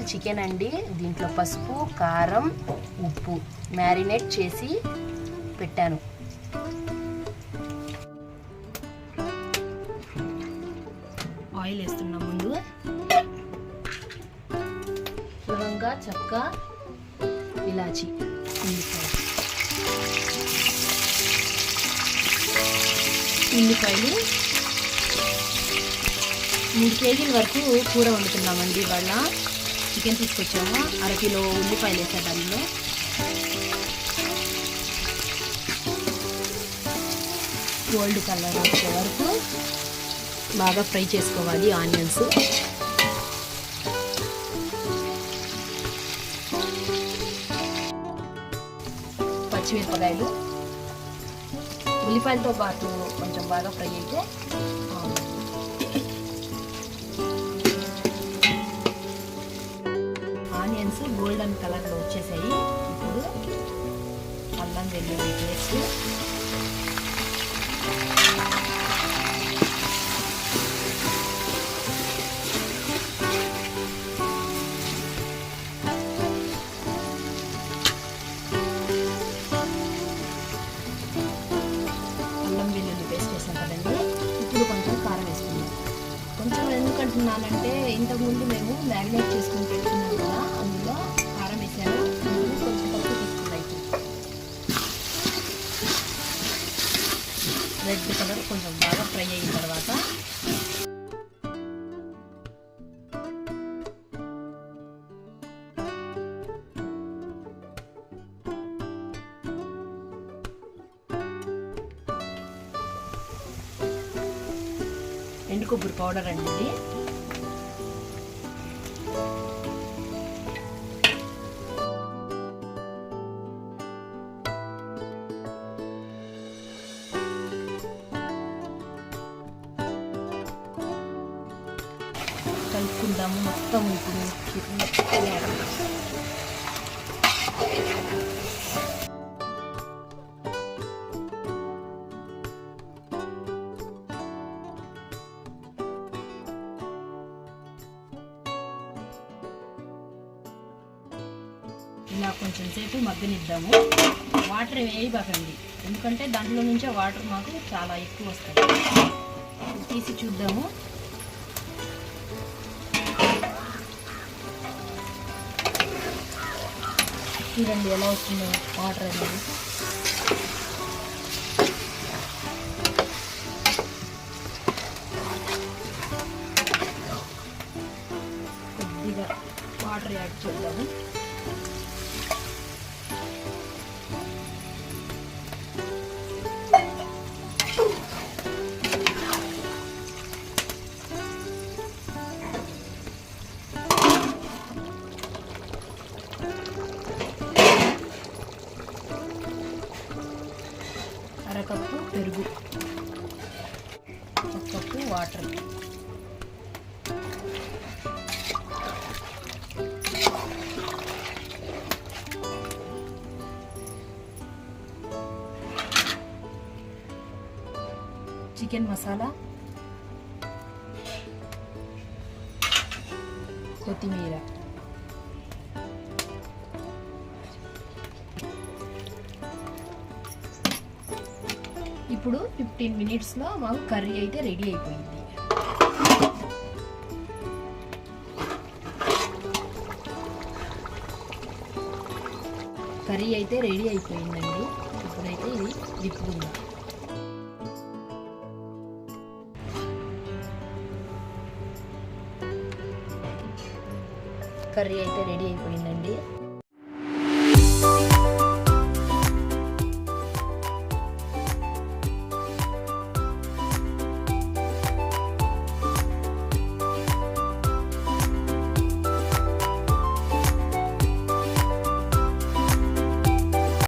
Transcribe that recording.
Chicken అండి. దీంట్లో పసుపు, కారం, ఉప్పు మ్యారినేట్ చేసి పెట్టాను. ఆయిల్ వేస్తున్నా. ముందు లవంగా, చెక్క, ఇలాచి, ఉల్లిపాయలు 3 కేజీల వరకు కూర వండుతున్నామండి. ఇవాళ చికెన్ తీసుకొచ్చాము. 1/2 కిలో ఉల్లిపాయలు వేసా. దానిలో గోల్డ్ కలర్ వచ్చే వరకు బాగా ఫ్రై చేసుకోవాలి. ఆనియన్స్, పచ్చిమిరపకాయలు, ఉల్లిపాయలతో పాటు కొంచెం బాగా ఫ్రై అయితే ఆనియన్స్ గోల్డెన్ కలర్లో వచ్చేసాయి. ఇప్పుడు అల్లం వెల్లుల్లి పేస్ట్, ఇప్పుడు కొంచెం కారం వేసుకున్నాం. కొంచెం ఎందుకంటున్నానంటే ఇంతకుముందు మేము మ్యారినేట్ చేసుకుని పెట్టుకున్నాం కదా, అందులో కారం వేసాను. కొంచెం తక్కువ తీసుకున్నాయి. రెడ్ కలర్ కొంచెం బాగా ఫ్రై అయిన తర్వాత ఎండు కొబ్బరి పౌడర్ అండి. ఇది కలుపుకుందాము మొత్తం. ఇప్పుడు ఇలా కొంచెం సేపు మగ్గనిద్దాము. వాటర్ వేయబాకండి, ఎందుకంటే దాంట్లో నుంచే వాటర్ మాకు చాలా ఎక్కువ వస్తాయి. తీసి చూద్దాము. చూడండి ఎలా వస్తుందో వాటర్ అనేది. కొద్దిగా వాటర్ యాడ్ చేద్దాము. అరకప్పు పెరుగు, 1 కప్పు వాటర్, చికెన్ మసాలా, కొత్తిమీర, ఇప్పుడు 15 మినిట్స్లో మాకు కర్రీ అయితే రెడీ అయిపోయింది. కర్రీ అయితే రెడీ అయిపోయిందండి. ఇప్పుడైతే ఇది దిప్పుకుందాం. కర్రీ అయితే రెడీ అయిపోయిందండి.